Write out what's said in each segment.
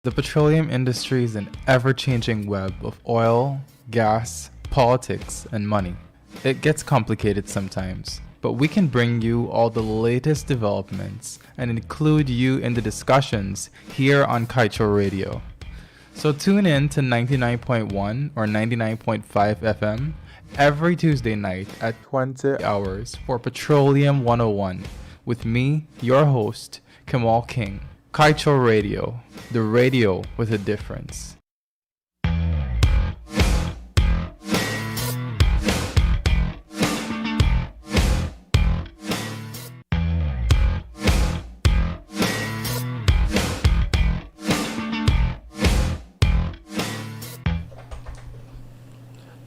The petroleum industry is an ever-changing web of oil, gas, politics, and money. It gets complicated sometimes, but we can bring you all the latest developments and include you in the discussions here on Kaieteur Radio. So tune in to 99.1 or 99.5 FM every Tuesday night at 20 hours for Petroleum 101 with me, your host, Kemol King. Kaieteur Radio, the radio with a difference.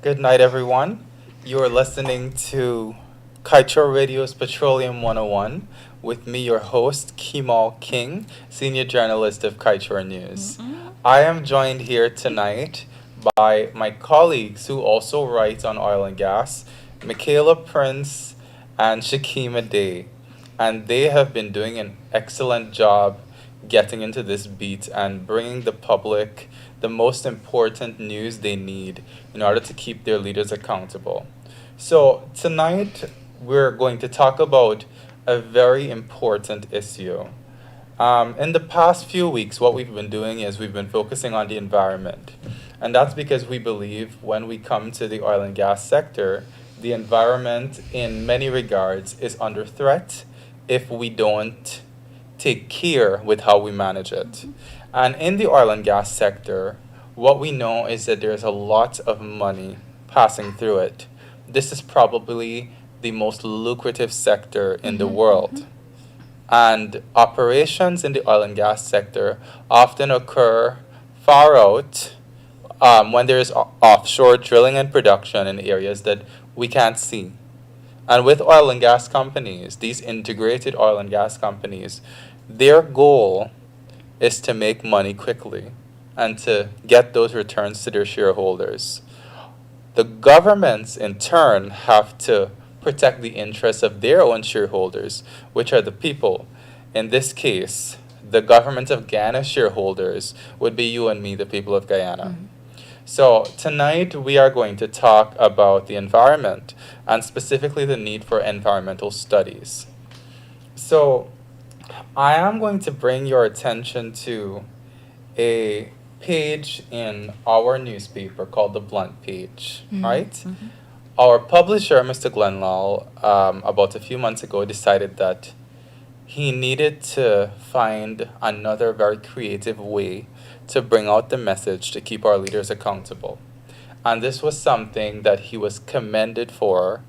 Good night, everyone. You are listening to Kaieteur Radio's Petroleum 101 with me, your host, Kemol King, Senior Journalist of Kaieteur News. I am joined here tonight by my colleagues who also write on oil and gas, Mikaila Prince and Shikema Day. And they have been doing an excellent job getting into this beat and bringing the public the most important news they need in order to keep their leaders accountable. So tonight, we're going to talk about a very important issue. In the past few weeks, what we've been doing is we've been focusing on the environment. And that's because we believe when we come to the oil and gas sector, the environment in many regards is under threat if we don't take care with how we manage it. And in the oil and gas sector, what we know is that there's a lot of money passing through it. This is probably the most lucrative sector in the world. And operations in the oil and gas sector often occur far out when there is offshore drilling and production in areas that we can't see. And with oil and gas companies, these integrated oil and gas companies, their goal is to make money quickly and to get those returns to their shareholders. The governments, in turn, have to protect the interests of their own shareholders, which are the people. In this case, the government of Guyana's shareholders would be you and me, the people of Guyana. So tonight we are going to talk about the environment and specifically the need for environmental studies. So I am going to bring your attention to a page in our newspaper called the Blunt Page, right? Our publisher, Mr. Glenlaw, about a few months ago decided that he needed to find another very creative way to bring out the message to keep our leaders accountable. And this was something that he was commended for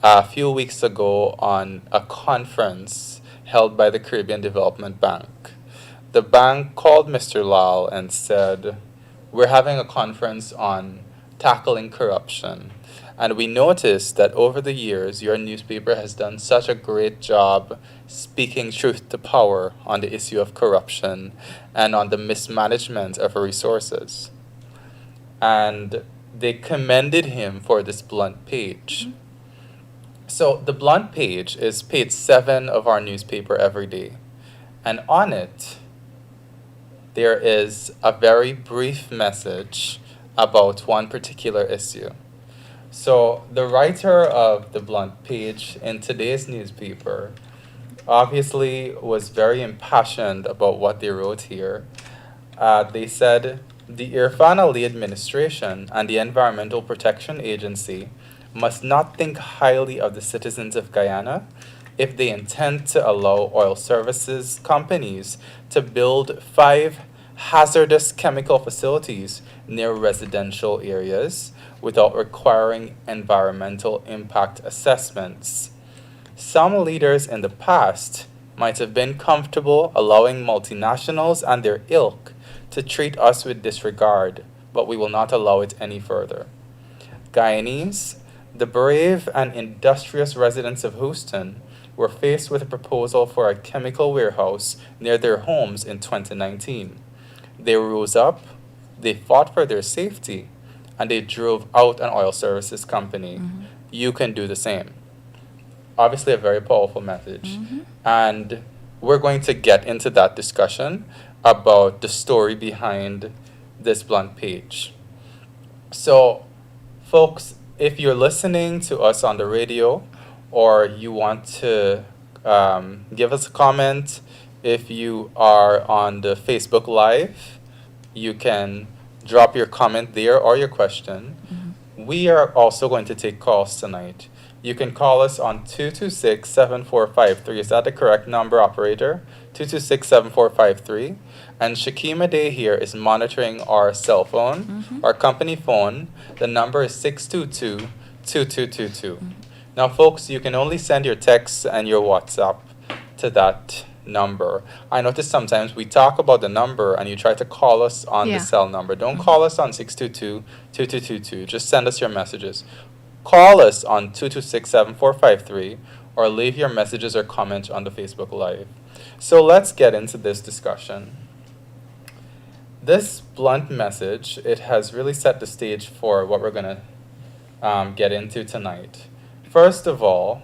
a few weeks ago on a conference held by the Caribbean Development Bank. The bank called Mr. Lal and said, "We're having a conference on tackling corruption. And we noticed that over the years, your newspaper has done such a great job speaking truth to power on the issue of corruption and on the mismanagement of resources." And they commended him for this Blunt Page. So the Blunt Page is page 7 of our newspaper every day. And on it, there is a very brief message about one particular issue. So the writer of the Blunt Page in today's newspaper obviously was very impassioned about what they wrote here. They said, "The Irfan Ali administration and the Environmental Protection Agency must not think highly of the citizens of Guyana if they intend to allow oil services companies to build 5 hazardous chemical facilities near residential areas without requiring environmental impact assessments. Some leaders in the past might have been comfortable allowing multinationals and their ilk to treat us with disregard, but we will not allow it any further. Guyanese, the brave and industrious residents of Houston, were faced with a proposal for a chemical warehouse near their homes in 2019. They rose up, they fought for their safety, and they drove out an oil services company. You can do the same." Obviously a very powerful message. And we're going to get into that discussion. about the story behind this blunt page. So, folks, if you're listening to us on the radio or you want to give us a comment, if you are on the Facebook Live, you can drop your comment there or your question. We are also going to take calls tonight. You can call us on 226-7453. Is that the correct number, operator? 226-7453. And Shikema Day here is monitoring our cell phone, our company phone. The number is 622-2222. Now, folks, you can only send your texts and your WhatsApp to that number. I notice sometimes we talk about the number and you try to call us on the cell number. Don't call us on 622-2222. Just send us your messages. Call us on 226-7453 or leave your messages or comments on the Facebook Live. So let's get into this discussion. This blunt message, it has really set the stage for what we're going to get into tonight. First of all,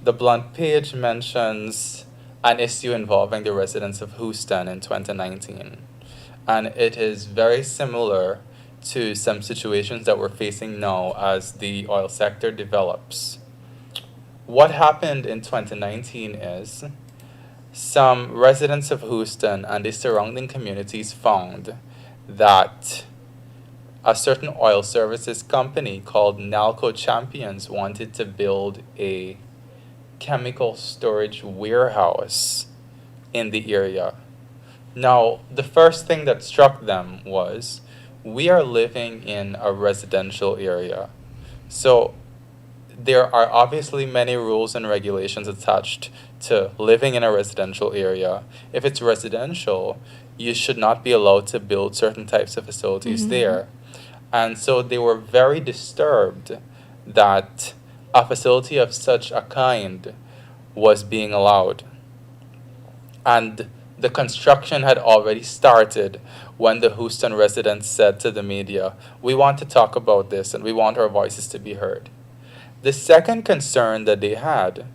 the blunt page mentions an issue involving the residents of Houston in 2019. And it is very similar to some situations that we're facing now as the oil sector develops. What happened in 2019 is some residents of Houston and the surrounding communities found that a certain oil services company called Nalco Champions wanted to build a chemical storage warehouse in the area. Now, the first thing that struck them was we are living in a residential area. So there are obviously many rules and regulations attached to living in a residential area. If it's residential, you should not be allowed to build certain types of facilities there. And so they were very disturbed that a facility of such a kind was being allowed. And the construction had already started when the Houston residents said to the media, "We want to talk about this and we want our voices to be heard." The second concern that they had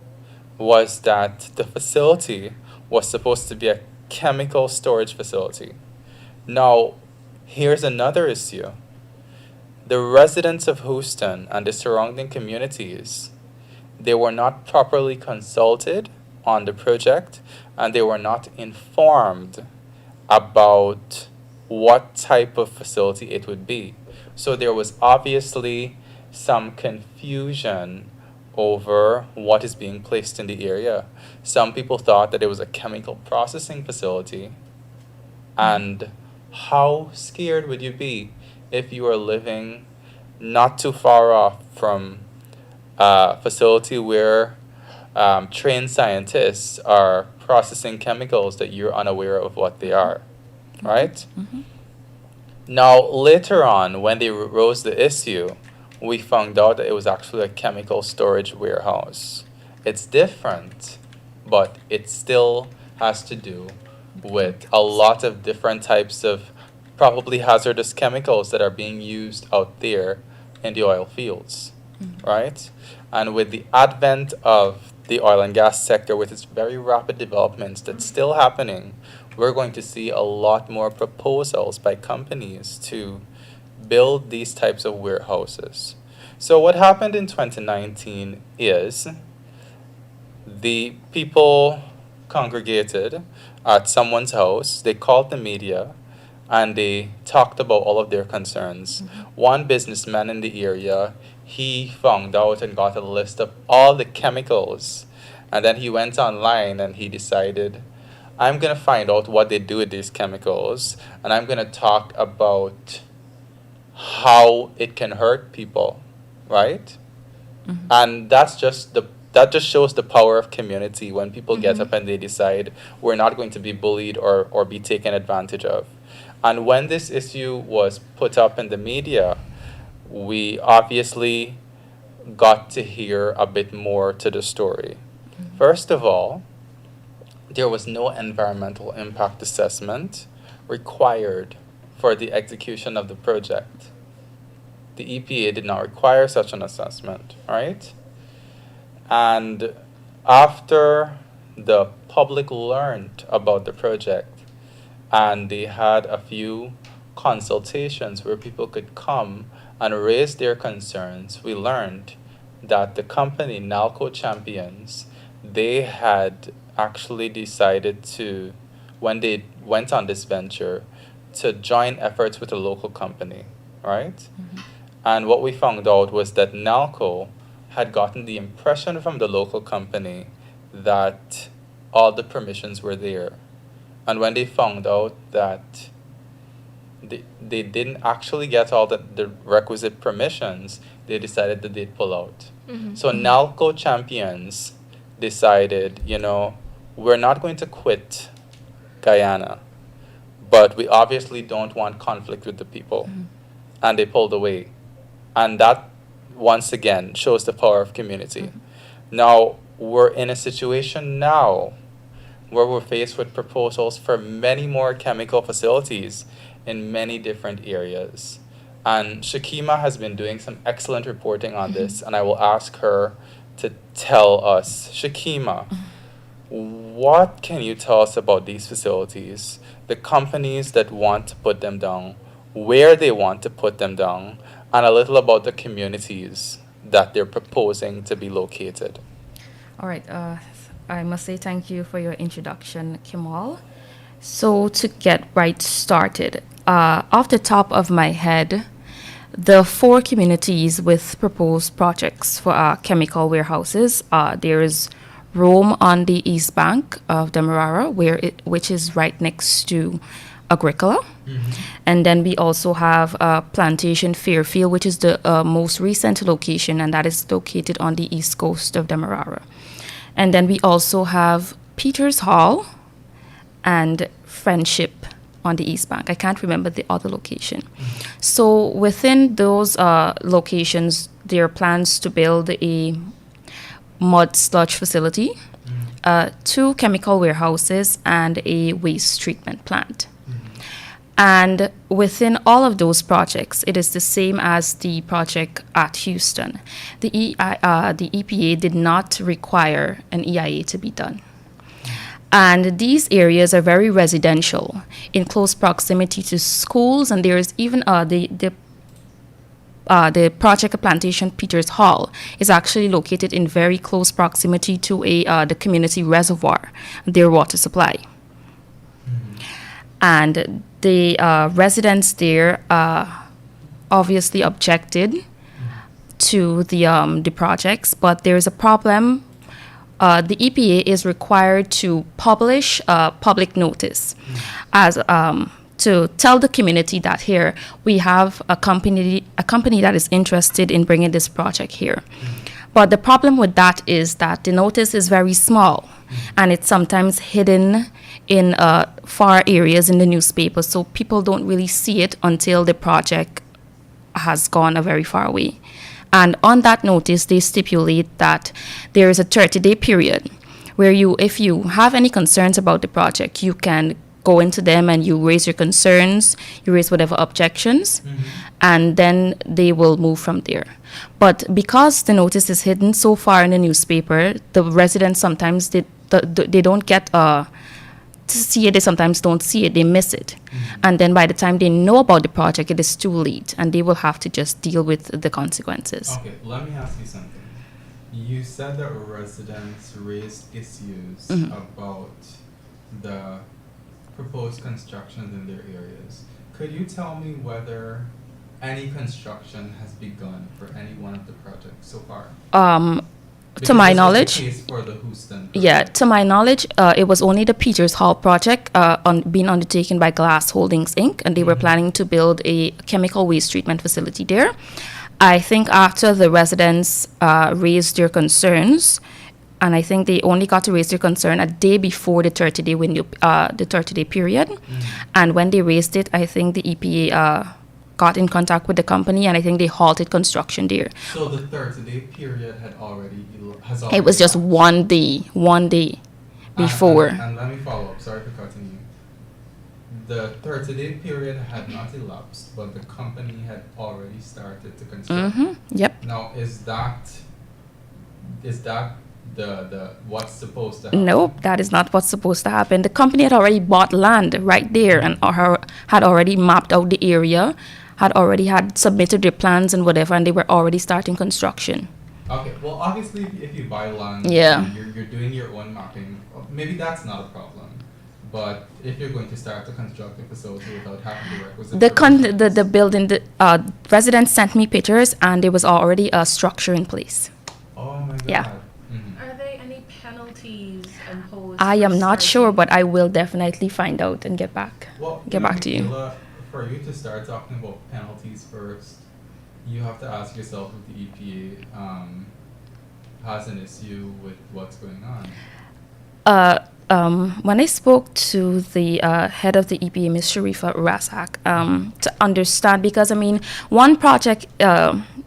was that the facility was supposed to be a chemical storage facility. Now, here's another issue. The residents of Houston and the surrounding communities, they were not properly consulted on the project and they were not informed about what type of facility it would be. So there was obviously some confusion over what is being placed in the area. Some people thought that it was a chemical processing facility. And how scared would you be if you were living not too far off from a facility where trained scientists are processing chemicals that you're unaware of what they are, right? Now, later on, when they rose the issue, we found out that it was actually a chemical storage warehouse. It's different, but it still has to do with a lot of different types of probably hazardous chemicals that are being used out there in the oil fields, right? And with the advent of the oil and gas sector, with its very rapid developments that's still happening, we're going to see a lot more proposals by companies to build these types of warehouses. So what happened in 2019 is the people congregated at someone's house, they called the media, and they talked about all of their concerns. One businessman in the area, he found out and got a list of all the chemicals, and then he went online and he decided, I'm going to find out what they do with these chemicals, and I'm going to talk about how it can hurt people, right? And that just shows the power of community when people get up and they decide we're not going to be bullied or be taken advantage of. And when this issue was put up in the media, we obviously got to hear a bit more to the story. First of all, there was no environmental impact assessment required for the execution of the project. The EPA did not require such an assessment, right? And after the public learned about the project, and they had a few consultations where people could come and raise their concerns. We learned that the company Nalco Champions, they had actually decided to, when they went on this venture, to join efforts with a local company, right? And what we found out was that Nalco had gotten the impression from the local company that all the permissions were there. And when they found out that they didn't actually get all the requisite permissions, they decided that they'd pull out. So Nalco Champions decided, we're not going to quit Guyana, but we obviously don't want conflict with the people. And they pulled away. And that, once again, shows the power of community. Now, we're in a situation now where we're faced with proposals for many more chemical facilities in many different areas. And Shikema has been doing some excellent reporting on this, and I will ask her to tell us. Shikema, what can you tell us about these facilities, the companies that want to put them down, where they want to put them down, and a little about the communities that they're proposing to be located? All right. I must say thank you for your introduction, Kemol. So to get right started, off the top of my head, the 4 communities with proposed projects for chemical warehouses, there is Rome on the east bank of Demerara, which is right next to Agricola. And then we also have Plantation Fairfield, which is the most recent location, and that is located on the east coast of Demerara. And then we also have Peters Hall and Friendship on the east bank. I can't remember the other location. So within those locations, there are plans to build a mud sludge facility, 2 chemical warehouses, and a waste treatment plant. And within all of those projects, it is the same as the project at Houston. The EPA did not require an EIA to be done. And these areas are very residential, in close proximity to schools, and there is even the project at Plantation Peters Hall is actually located in very close proximity to the community reservoir, their water supply. And the residents there obviously objected to the projects, but there is a problem. The EPA is required to publish a public notice as to tell the community that here we have a company that is interested in bringing this project here. But the problem with that is that the notice is very small, and it's sometimes hidden in far areas in the newspaper, so people don't really see it until the project has gone a very far way. And on that notice, they stipulate that there is a 30-day period where if you have any concerns about the project, you can go into them and you raise your concerns, you raise whatever objections, and then they will move from there. But because the notice is hidden so far in the newspaper, the residents sometimes they don't get to see it, they sometimes don't see it, they miss it. And then by the time they know about the project, it is too late, and they will have to just deal with the consequences. Okay, let me ask you something. You said that residents raised issues about the proposed constructions in their areas. Could you tell me whether any construction has begun for any one of the projects so far? To my knowledge, for the Houston project. Yeah, to my knowledge, it was only the Peters Hall project being undertaken by Glass Holdings Inc., and they were planning to build a chemical waste treatment facility there. I think after the residents raised their concerns, and I think they only got to raise their concern a day before the 30-day window, the 30-day period. And when they raised it, I think the EPA got in contact with the company, and I think they halted construction there. So the 30-day period has already It was just one day before. And let me follow up. Sorry for cutting you. The 30-day period had not elapsed, but the company had already started to construct. Yep. Now, is that the what's supposed to happen? Nope, that is not what's supposed to happen. The company had already bought land right there and had already mapped out the area, had submitted their plans and whatever, and they were already starting construction. Okay, well, obviously, if you buy land, Yeah. and you're doing your own mapping, maybe that's not a problem. But if you're going to start to construct a facility without having the requisite The building, the residents sent me pictures, and there was already a structure in place. Oh my God. Yeah. Mhm. Are there any penalties imposed? I for am not sure, starting? but I will definitely find out and get back Well, to you. Mikaila, for you to start talking about penalties first, you have to ask yourself if the EPA has an issue with what's going on. When I spoke to the head of the EPA, Ms. Sharifa Razak, to understand, because I mean, one project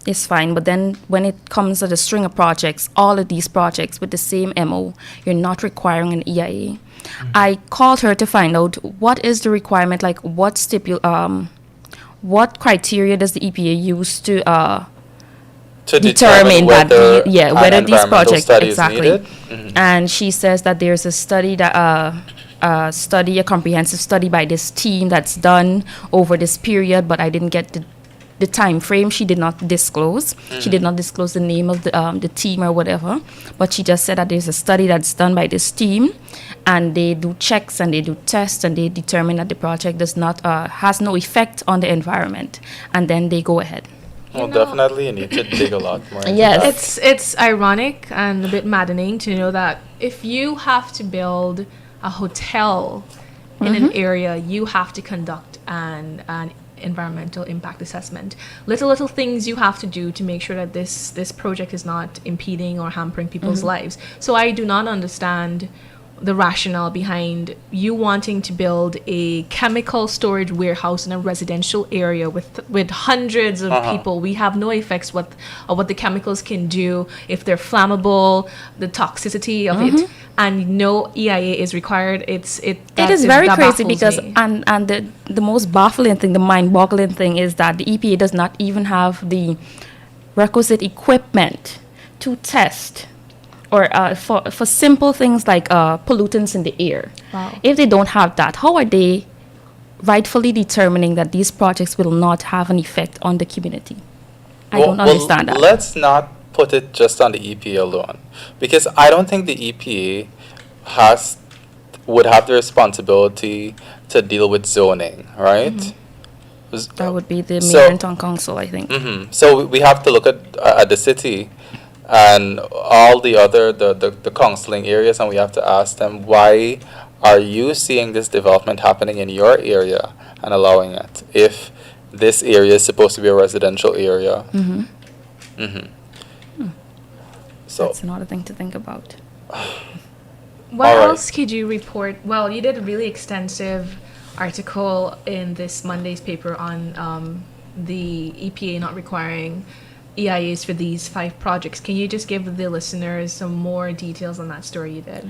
is fine, but then when it comes to the string of projects, all of these projects with the same MO, you're not requiring an EIA. I called her to find out what is the requirement, like what criteria does the EPA use to determine that whether these projects exactly. And she says that there's a study that a comprehensive study by this team that's done over this period, but I didn't get the time frame. She did not disclose. She did not disclose the name of the team or whatever, but she just said that there's a study that's done by this team, and they do checks and they do tests and they determine that the project does not has no effect on the environment, and then they go ahead. Well, definitely, you need to dig a lot more. Into Yes. that. It's ironic and a bit maddening to know that if you have to build a hotel in an area, you have to conduct an environmental impact assessment. Little things you have to do to make sure that this project is not impeding or hampering people's lives. So I do not understand the rationale behind you wanting to build a chemical storage warehouse in a residential area with hundreds of people. We have no effects of what the chemicals can do, if they're flammable, the toxicity of it, and no EIA is required. It is very crazy baffles because me. and the most baffling thing, the mind-boggling thing is that the EPA does not even have the requisite equipment to test or for simple things like pollutants in the air. Wow. If they don't have that, how are they rightfully determining that these projects will not have an effect on the community? I don't understand that. Let's not put it just on the EPA alone, because I don't think the EPA would have the responsibility to deal with zoning, right? That would be the mayor and town council, I think. So we have to look at the city and all the other the counseling areas, and we have to ask them, why are you seeing this development happening in your area and allowing it if this area is supposed to be a residential area? So That's another thing to think about. What All right. else could you report? Well, you did a really extensive article in this Monday's paper on the EPA not requiring EIAs for these 5 projects. Can you just give the listeners some more details on that story you did?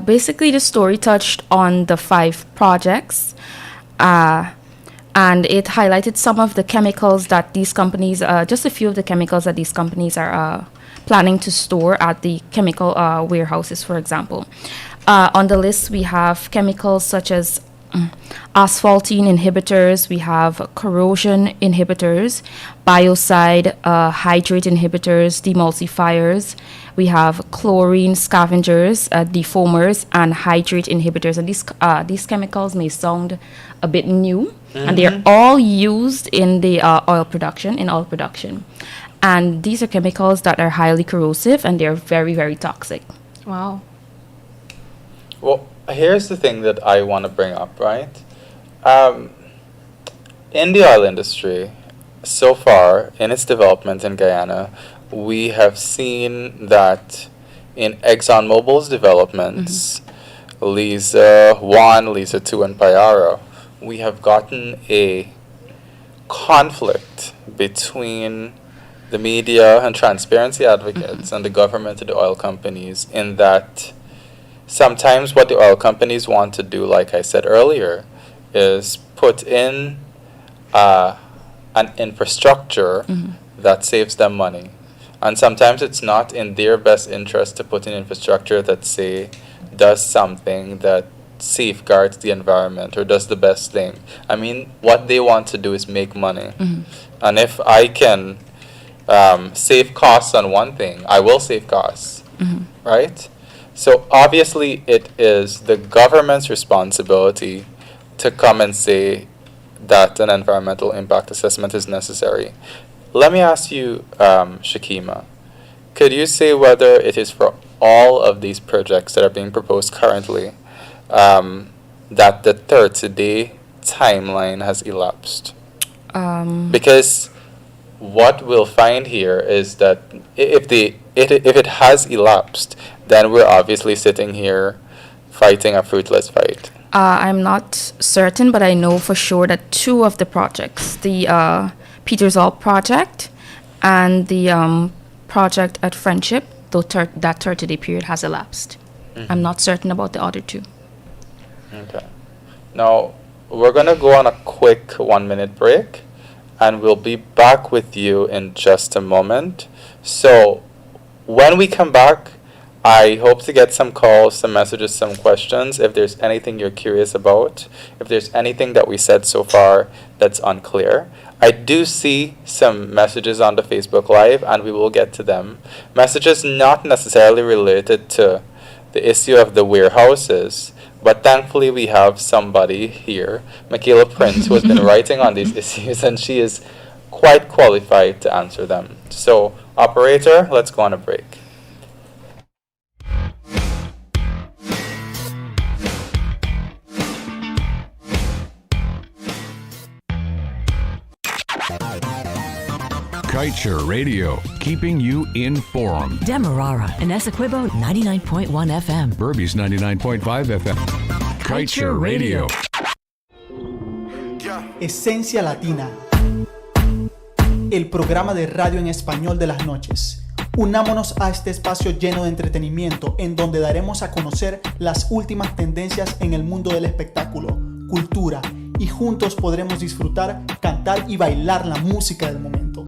Basically, the story touched on the 5 projects, and it highlighted some of the chemicals that these companies, just a few of the chemicals that these companies are planning to store at the chemical warehouses, for example. On the list, we have chemicals such as asphaltene inhibitors, we have corrosion inhibitors, biocide hydrate inhibitors, demulsifiers, we have chlorine scavengers, defoamers, and hydrate inhibitors. And these chemicals may sound a bit new, and they're all used in the oil production, And these are chemicals that are highly corrosive, and they're very, very toxic. Wow. well, here's the thing that I want to bring up, right? In the oil industry, so far in its development in Guyana, we have seen that in ExxonMobil's developments, Liza 1, Liza 2, and Payara, we have gotten a conflict between the media and transparency advocates and the government and the oil companies, in that sometimes what the oil companies want to do, like I said earlier, is put in an infrastructure that saves them money. And sometimes it's not in their best interest to put in infrastructure that, say, does something that safeguards the environment or does the best thing. I mean, what they want to do is make money. And if I can save costs on one thing, I will save costs, right? So obviously, it is the government's responsibility to come and say that an environmental impact assessment is necessary. Let me ask you, Shikema, could you say whether it is for all of these projects that are being proposed currently that the 30-day timeline has elapsed? Because what we'll find here is that if it has elapsed, then we're obviously sitting here fighting a fruitless fight. I'm not certain, but I know for sure that two of the projects, the Petersall project and the project at Friendship, that 30-day period has elapsed. I'm not certain about the other two. Okay. Now, we're going to go on a quick 1-minute break, and we'll be back with you in just a moment. So, when we come back, I hope to get some calls, some messages, some questions. If there's anything you're curious about, if there's anything that we said so far that's unclear. I do see some messages on the Facebook Live, and we will get to them. Messages not necessarily related to the issue of the warehouses, but thankfully we have somebody here, Mikaila Prince, who has been writing on these issues, and she is quite qualified to answer them. So, operator, let's go on a break. Kaieteur Radio, keeping you informed. Demerara and Essequibo 99.1 FM. Burbies 99.5 FM. Kaieteur Radio. Esencia Latina, el programa de radio en español de las noches. Unámonos a este espacio lleno de entretenimiento en donde daremos a conocer las últimas tendencias en el mundo del espectáculo, cultura, y juntos podremos disfrutar, cantar y bailar la música del momento.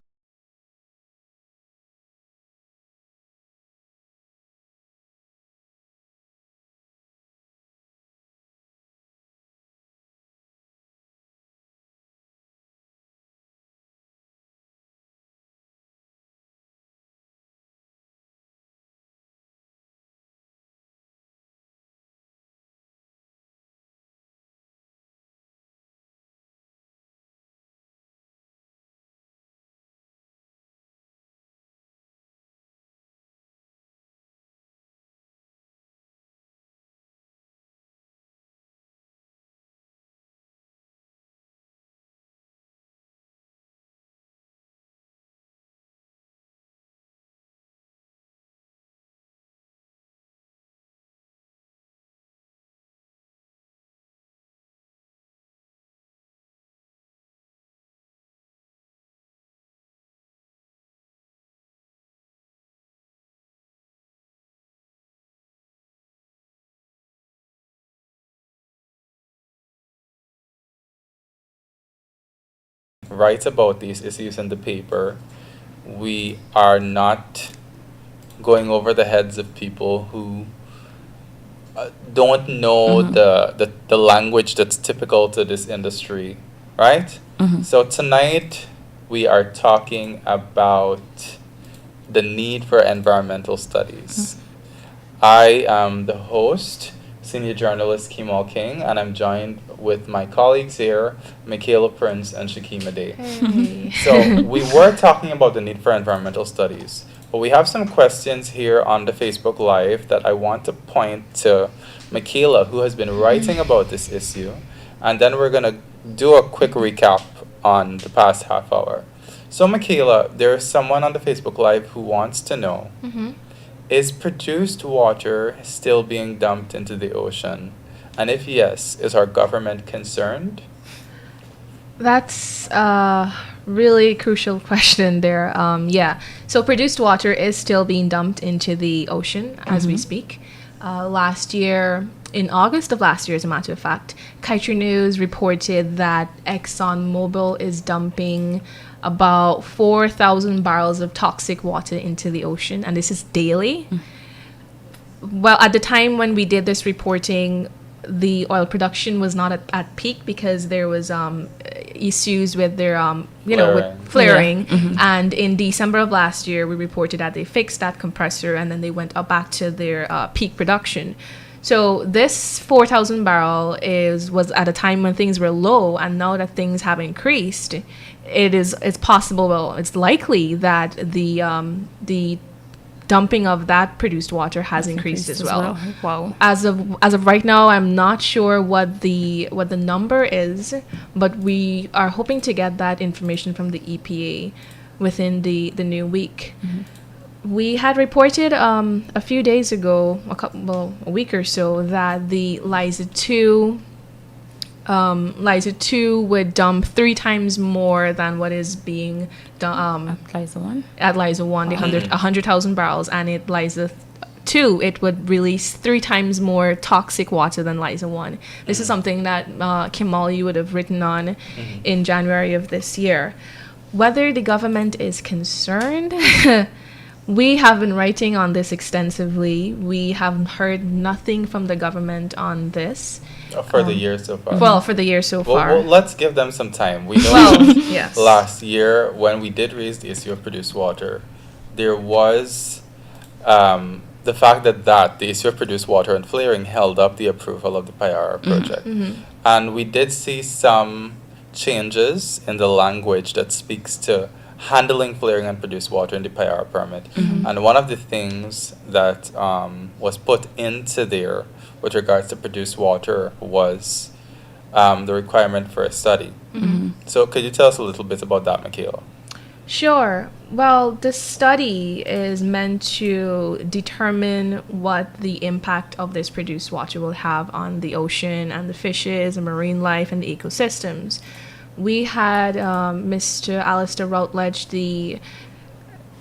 Write about these issues in the paper, we are not going over the heads of people who don't know the language that's typical to this industry, right? So tonight we are talking about the need for environmental studies. I am the host, senior journalist Kemol King, and I'm joined with my colleagues here, Mikaila Prince and Shikema Day. Hey. So we were talking about the need for environmental studies, but we have some questions here on the Facebook Live that I want to point to Mikaila, who has been writing about this issue, and then we're going to do a quick recap on the past half hour. So Mikaila, there's someone on the Facebook Live who wants to know, is produced water still being dumped into the ocean? And if yes, is our government concerned? That's a really crucial question there. Yeah, so produced water is still being dumped into the ocean as we speak. Last year, in August of last year, as a matter of fact, Kaieteur News reported that ExxonMobil is dumping about 4,000 barrels of toxic water into the ocean, and this is daily. Well, at the time when we did this reporting, the oil production was not at peak because there was issues with their with flaring. And in December of last year, we reported that they fixed that compressor and then they went up back to their peak production. So this 4,000 barrel was at a time when things were low, and now that things have increased, it's possible, well, it's likely that the dumping of that produced water has increased as well. Wow. As of right now, I'm not sure what the number is, but we are hoping to get that information from the EPA within the new week. We had reported a few days ago, a week or so, that the Liza 2 would dump 3 times more than what is being done Liza 1? at Liza 1, the 100,000 barrels, and at Liza 2, it would release 3 times more toxic water than Liza 1. This is something that Kemol, you would have written on in January of this year. Whether the government is concerned, we have been writing on this extensively. We have heard nothing from the government on this. For the year so far. Well, for the year so far. Well, let's give them some time. We know Well, that yes. last year, when we did raise the issue of produced water, there was the fact that the issue of produced water and flaring held up the approval of the Payara project. And we did see some changes in the language that speaks to handling flaring and produced water in the Payara permit. And one of the things that was put into there with regards to produced water was the requirement for a study. So could you tell us a little bit about that, Mikaila? Sure. Well, this study is meant to determine what the impact of this produced water will have on the ocean and the fishes and marine life and the ecosystems. We had Mr. Alistair Routledge, the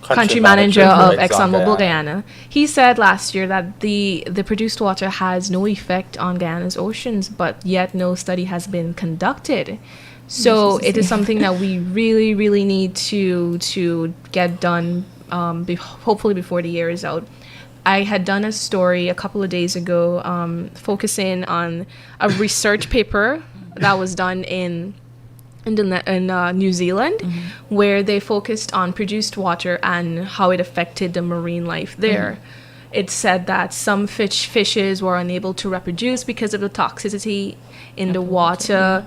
country manager of ExxonMobil Guyana. He said last year that the produced water has no effect on Guyana's oceans, but yet no study has been conducted. So it is something that we really, really need to get done, hopefully before the year is out. I had done a story a couple of days ago focusing on a research paper that was done in New Zealand, where they focused on produced water and how it affected the marine life there. It said that some fishes were unable to reproduce because of the toxicity in the water.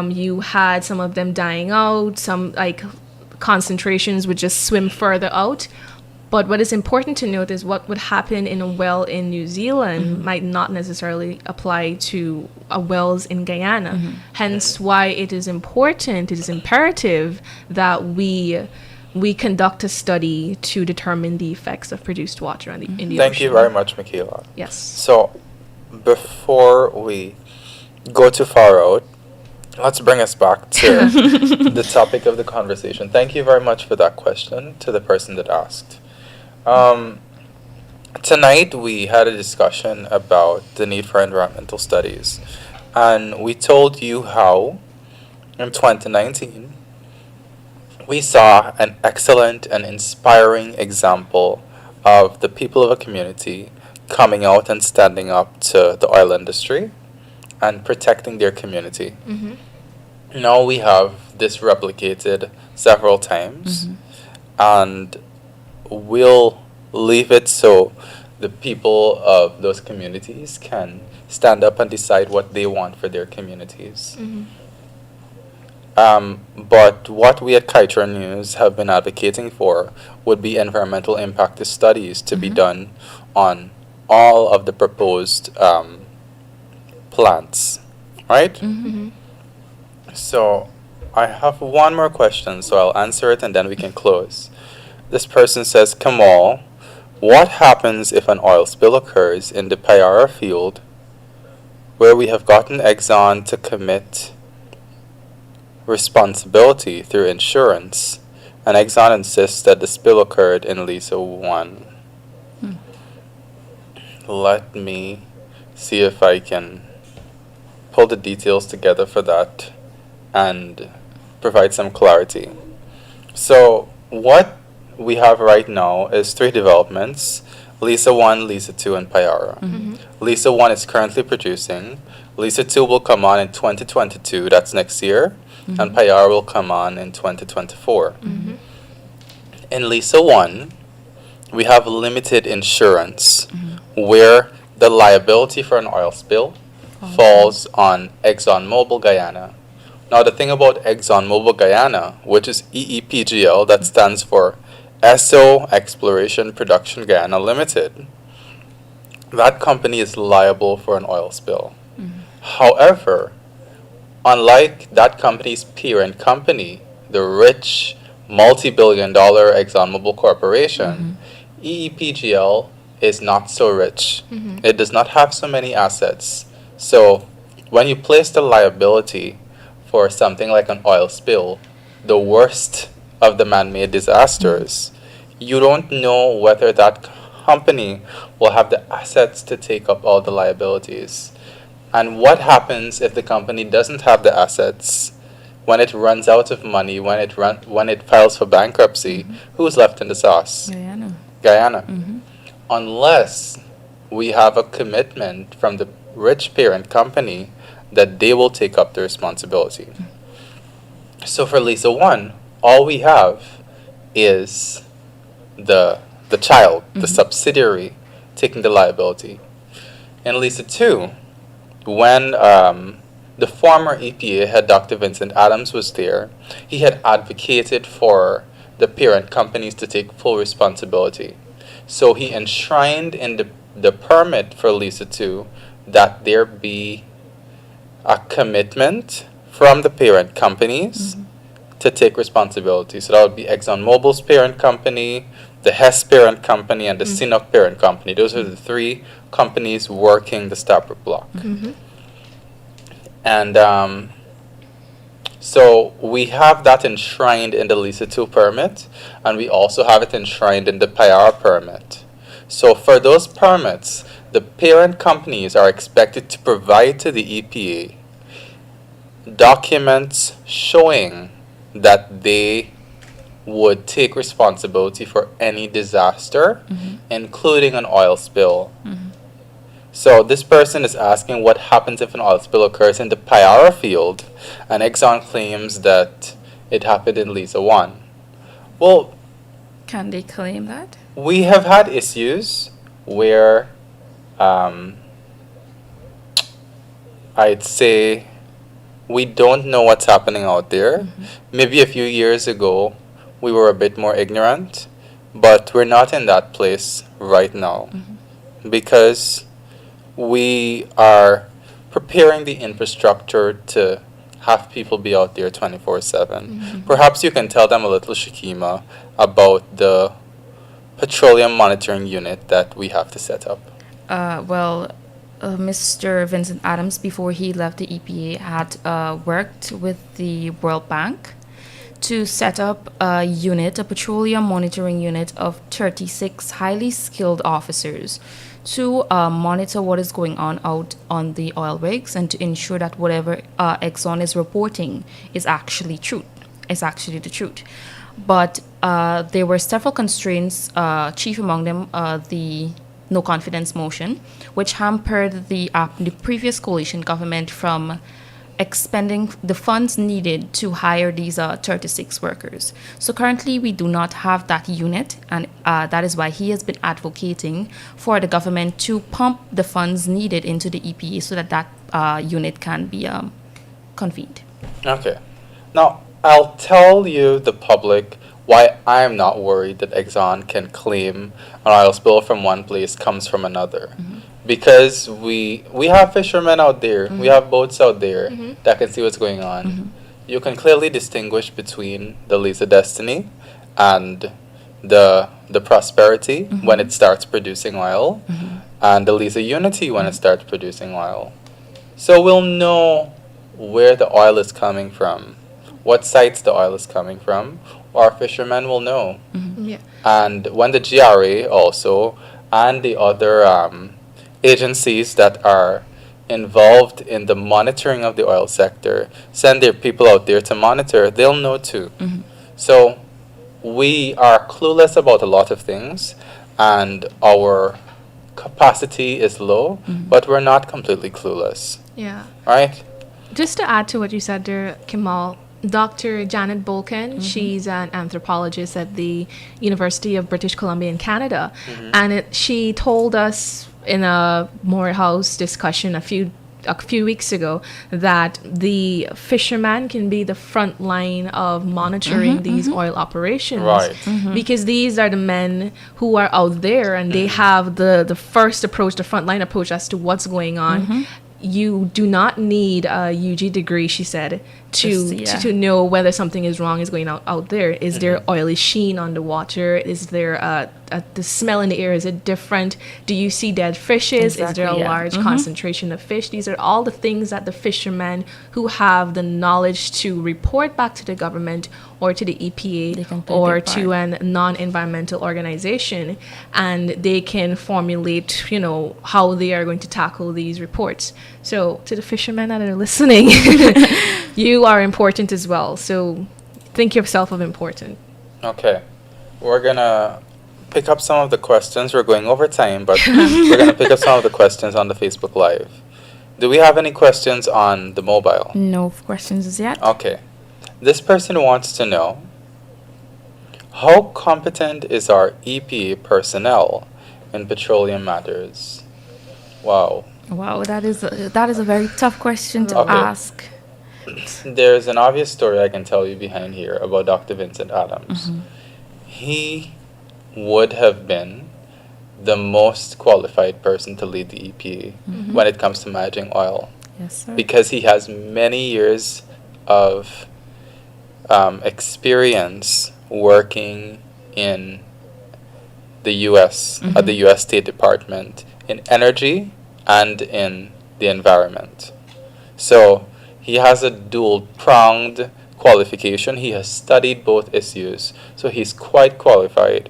You had some of them dying out, some concentrations would just swim further out. But what is important to note is what would happen in a well in New Zealand might not necessarily apply to wells in Guyana. Hence why it is important, it is imperative that we conduct a study to determine the effects of produced water in the ocean. Thank you very much, Mikaila. Yes. So before we go too far out, let's bring us back to the topic of the conversation. Thank you very much for that question to the person that asked. Tonight we had a discussion about the need for environmental studies, and we told you how in 2019 we saw an excellent and inspiring example of the people of a community coming out and standing up to the oil industry and protecting their community. Now we have this replicated several times, and we'll leave it so the people of those communities can stand up and decide what they want for their communities. But what we at Kaieteur News have been advocating for would be environmental impact studies to be done on all of the proposed plants, right? So I have one more question, so I'll answer it and then we can close. This person says, Kemol, what happens if an oil spill occurs in the Payara field where we have gotten Exxon to commit responsibility through insurance, and Exxon insists that the spill occurred in Liza 1? Let me see if I can pull the details together for that and provide some clarity. So what we have right now is 3 developments: Lisa 1, Lisa 2, and Payara. Lisa 1 is currently producing. Lisa 2 will come on in 2022, that's next year, and Payara will come on in 2024. In Lisa 1, we have limited insurance, where the liability for an oil spill falls on ExxonMobil Guyana. Now, the thing about ExxonMobil Guyana, which is EEPGL, that stands for Esso Exploration Production Guyana Limited, that company is liable for an oil spill. However, unlike that company's parent company, the rich multi-billion-dollar ExxonMobil Corporation, EEPGL is not so rich. It does not have so many assets. So when you place the liability for something like an oil spill, the worst of the man-made disasters, you don't know whether that company will have the assets to take up all the liabilities. And what happens if the company doesn't have the assets? When it runs out of money, when it files for bankruptcy, who's left in the sauce? Guyana. Unless we have a commitment from the rich parent company that they will take up the responsibility. So for Lisa 1, all we have is the child, the subsidiary, taking the liability. In Lisa 2, when the former EPA head, Dr. Vincent Adams, was there, he had advocated for the parent companies to take full responsibility. So he enshrined in the permit for Lisa 2 that there be a commitment from the parent companies to take responsibility. So that would be ExxonMobil's parent company, the Hess parent company, and the CNOOC parent company. Those are the 3 companies working the Stabroek Block. And so we have that enshrined in the Lisa 2 permit, and we also have it enshrined in the Payara permit. So for those permits, the parent companies are expected to provide to the EPA documents showing that they would take responsibility for any disaster, including an oil spill. So this person is asking what happens if an oil spill occurs in the Payara field, and Exxon claims that it happened in Lisa 1. Well, Can they claim that? we have had issues where I'd say we don't know what's happening out there. Maybe a few years ago we were a bit more ignorant, but we're not in that place right now because we are preparing the infrastructure to have people be out there 24/7. Perhaps you can tell them a little, Shikema, about the petroleum monitoring unit that we have to set up. Mr. Vincent Adams, before he left the EPA, had worked with the World Bank to set up a unit, a petroleum monitoring unit of 36 highly skilled officers to monitor what is going on out on the oil rigs and to ensure that whatever Exxon is reporting is actually the truth. But there were several constraints, chief among them the no confidence motion, which hampered the previous coalition government from expending the funds needed to hire these 36 workers. So currently we do not have that unit, and that is why he has been advocating for the government to pump the funds needed into the EPA so that that unit can be convened. Okay. Now, I'll tell you, the public, why I'm not worried that Exxon can claim an oil spill from one place comes from another. Because we have fishermen out there, we have boats out there that can see what's going on. You can clearly distinguish between the Lisa Destiny and the Prosperity when it starts producing oil, and the Lisa Unity when it starts producing oil. So we'll know where the oil is coming from, what sites the oil is coming from. Our fishermen will know. Yeah. And when the GRA also and the other agencies that are involved in the monitoring of the oil sector send their people out there to monitor, they'll know too. So we are clueless about a lot of things, and our capacity is low, but we're not completely clueless, Yeah. right? Just to add to what you said there, Kemal, Dr. Janet Bolkin, she's an anthropologist at the University of British Columbia in Canada, and she told us in a Morehouse discussion a few weeks ago that the fisherman can be the front line of monitoring these oil operations, Right. because these are the men who are out there and they have the first approach, the front line approach as to what's going on. You do not need a UG degree, she said, to know whether something is wrong is going out there. Is there oily sheen on the water? Is there the smell in the air? Is it different? Do you see dead fishes? Is there a large concentration of fish? These are all the things that the fishermen who have the knowledge to report back to the government or to the EPA or to a non-environmental organization, and they can formulate, how they are going to tackle these reports. So to the fishermen that are listening, you are important as well. So think yourself of important. Okay. We're going to pick up some of the questions. We're going over time, but we're going to pick up some of the questions on the Facebook Live. Do we have any questions on the mobile? No questions as yet. Okay. This person wants to know, how competent is our EPA personnel in petroleum matters? Wow. Wow, that is a very tough question to Okay. ask. There's an obvious story I can tell you behind here about Dr. Vincent Adams. He would have been the most qualified person to lead the EPA when it comes to managing oil, Yes, sir. because he has many years of experience working in the U.S. At the U.S. State Department in energy and in the environment. So he has a dual-pronged qualification. He has studied both issues, so he's quite qualified.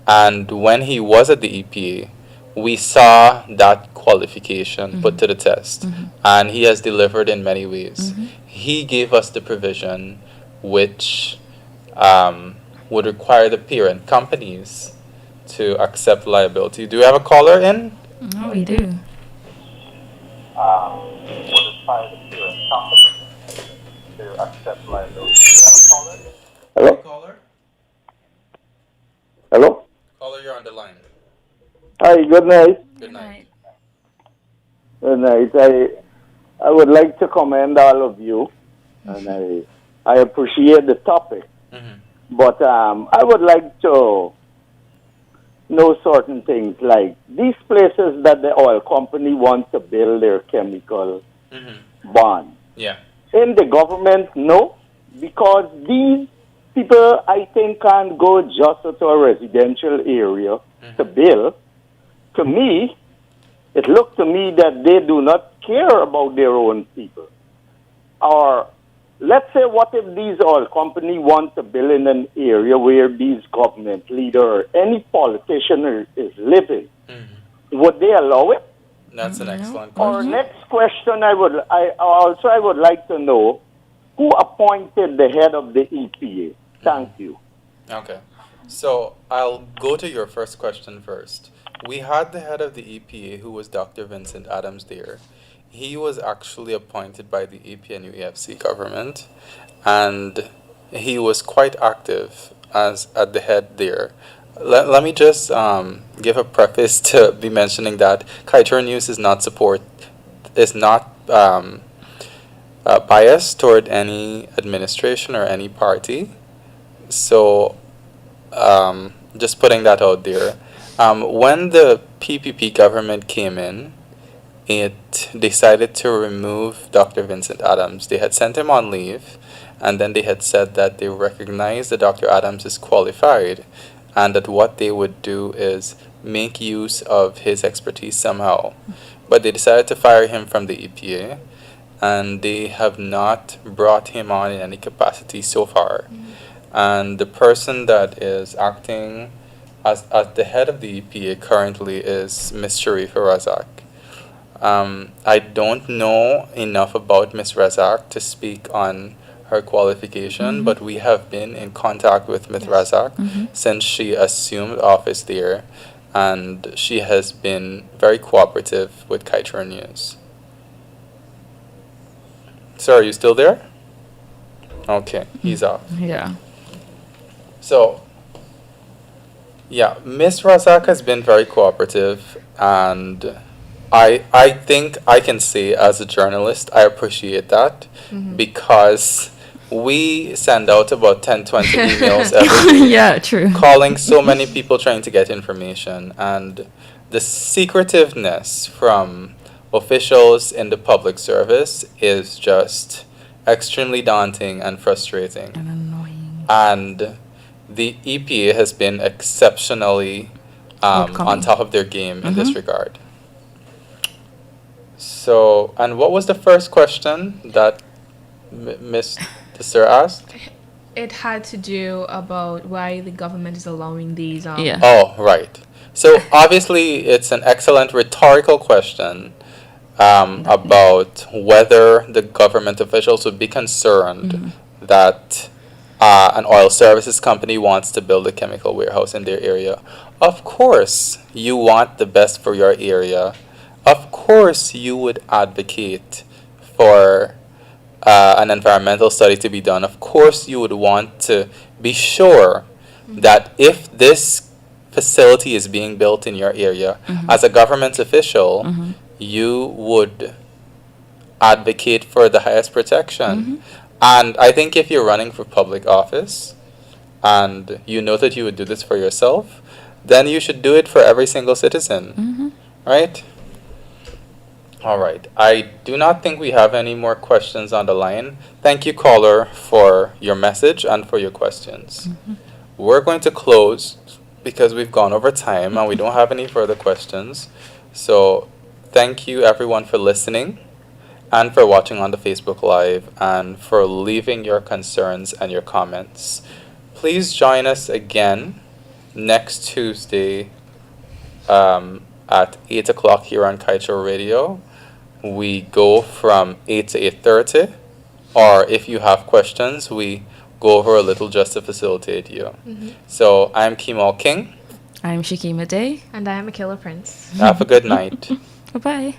And when he was at the EPA, we saw that qualification put to the test, and he has delivered in many ways. He gave us the provision which would require the parent companies to accept liability. Do we have a caller in? No, we do. Would require the parent companies to accept liability. Do we have a caller? Hello? Caller? Hello? Caller, you're on the line. Hi, good night. Good night. Good night. I would like to commend all of you, and I appreciate the topic. But I would like to know certain things, like these places that the oil company wants to build their chemical bond. Yeah. In the government, no, because these people, I think, can't go just to a residential area to build. To me, it looked to me that they do not care about their own people. Or let's say, what if these oil company want to build in an area where these government leader or any politician is living? Would they allow it? That's an excellent Or question. next question, I would like to know who appointed the head of the EPA. Thank you. Okay. So I'll go to your first question first. We had the head of the EPA, who was Dr. Vincent Adams there. He was actually appointed by the EPA and UEFC government, and he was quite active as at the head there. Let me just give a preface to be mentioning that Kaieteur News is not biased toward any administration or any party. So just putting that out there. When the PPP government came in, it decided to remove Dr. Vincent Adams. They had sent him on leave, and then they had said that they recognized that Dr. Adams is qualified, and that what they would do is make use of his expertise somehow. But they decided to fire him from the EPA, and they have not brought him on in any capacity so far. And the person that is acting as the head of the EPA currently is Ms. Sharifa Razak. I don't know enough about Miss Razak to speak on her qualification, but we have been in contact with Miss Razak since she assumed office there, and she has been very cooperative with Kaieteur News. Sir, are you still there? Okay, he's off. Yeah. So, yeah, Miss Razak has been very cooperative, and I think I can say as a journalist, I appreciate that because we send out about 10-20 emails every day Yeah, true. calling so many people trying to get information, and the secretiveness from officials in the public service is just extremely daunting and frustrating. And annoying. And the EPA has been exceptionally on Forthcoming. top of their game in this regard. So, and what was the first question that Miss Sir asked? It had to do about why the government is allowing these. Yeah. Oh, right. So obviously, it's an excellent rhetorical question about whether the government officials would be concerned that an oil services company wants to build a chemical warehouse in their area. Of course, you want the best for your area. Of course, you would advocate for an environmental study to be done. Of course, you would want to be sure that if this facility is being built in your area, as a government official, you would advocate for the highest protection. And I think if you're running for public office and you know that you would do this for yourself, then you should do it for every single citizen, right? All right. I do not think we have any more questions on the line. Thank you, caller, for your message and for your questions. We're going to close because we've gone over time and we don't have any further questions. So thank you, everyone, for listening and for watching on the Facebook Live and for leaving your concerns and your comments. Please join us again next Tuesday at 8 o'clock here on Kaieteur Radio. We go from 8 to 8:30, or if you have questions, we go over a little just to facilitate you. So I'm Kemol King. I'm Shikema Day. And I am Mikaila Prince. Have a good night. Bye-bye.